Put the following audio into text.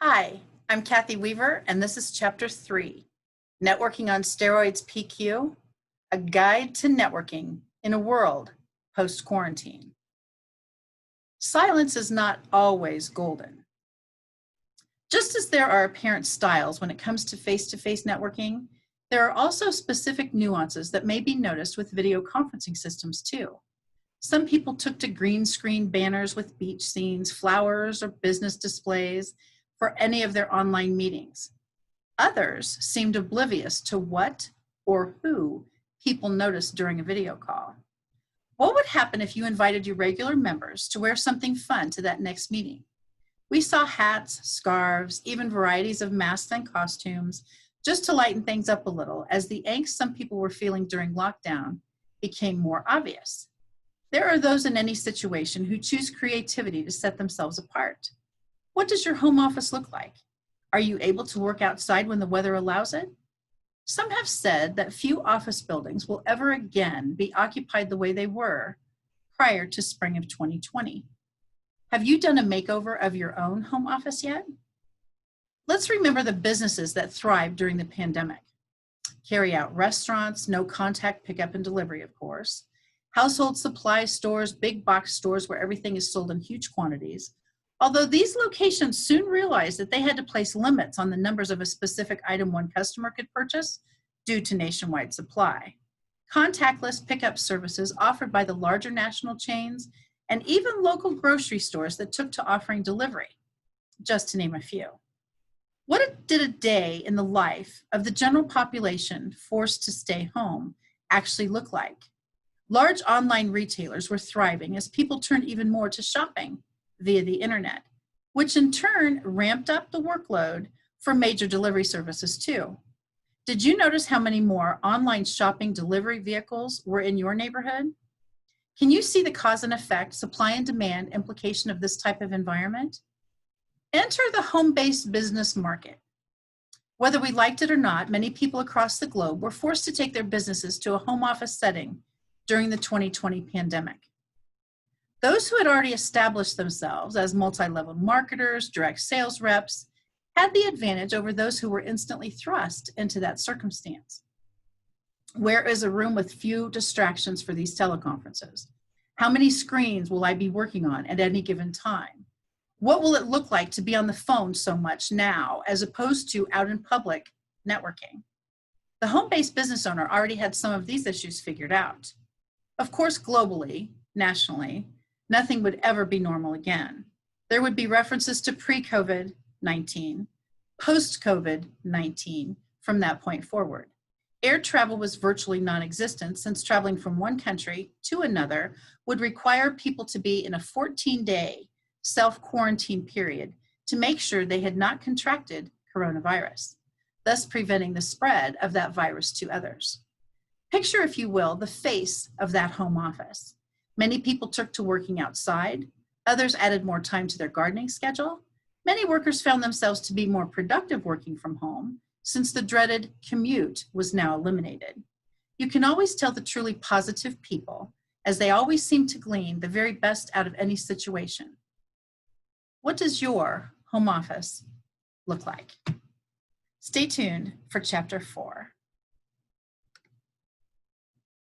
Hi, I'm Kathy Weaver, and this is Chapter 3, Networking on Steroids PQ, a guide to networking in a world post-quarantine. Silence is not always golden. Just as there are apparent styles when it comes to face-to-face networking, there are also specific nuances that may be noticed with video conferencing systems too. Some people took to green screen banners with beach scenes, flowers, or business displays for any of their online meetings. Others seemed oblivious to what or who people noticed during a video call. What would happen if you invited your regular members to wear something fun to that next meeting? We saw hats, scarves, even varieties of masks and costumes, just to lighten things up a little as the angst some people were feeling during lockdown became more obvious. There are those in any situation who choose creativity to set themselves apart. What does your home office look like? Are you able to work outside when the weather allows it? Some have said that few office buildings will ever again be occupied the way they were prior to spring of 2020. Have you done a makeover of your own home office yet? Let's remember the businesses that thrived during the pandemic. Carry out restaurants, no contact pickup and delivery, of course. Household supply stores, big box stores where everything is sold in huge quantities. Although these locations soon realized that they had to place limits on the numbers of a specific item one customer could purchase due to nationwide supply. Contactless pickup services offered by the larger national chains and even local grocery stores that took to offering delivery, just to name a few. What did a day in the life of the general population forced to stay home actually look like? Large online retailers were thriving as people turned even more to shopping via the internet, which in turn ramped up the workload for major delivery services too. Did you notice how many more online shopping delivery vehicles were in your neighborhood? Can you see the cause and effect, supply and demand implication of this type of environment? Enter the home-based business market. Whether we liked it or not, many people across the globe were forced to take their businesses to a home office setting during the 2020 pandemic. Those who had already established themselves as multi-level marketers, direct sales reps, had the advantage over those who were instantly thrust into that circumstance. Where is a room with few distractions for these teleconferences? How many screens will I be working on at any given time? What will it look like to be on the phone so much now as opposed to out in public networking? The home-based business owner already had some of these issues figured out. Of course, globally, nationally, nothing would ever be normal again. There would be references to pre-COVID-19, post-COVID-19 from that point forward. Air travel was virtually non-existent since traveling from one country to another would require people to be in a 14-day self-quarantine period to make sure they had not contracted coronavirus, thus preventing the spread of that virus to others. Picture, if you will, the face of that home office. Many people took to working outside. Others added more time to their gardening schedule. Many workers found themselves to be more productive working from home since the dreaded commute was now eliminated. You can always tell the truly positive people as they always seem to glean the very best out of any situation. What does your home office look like? Stay tuned for Chapter 4.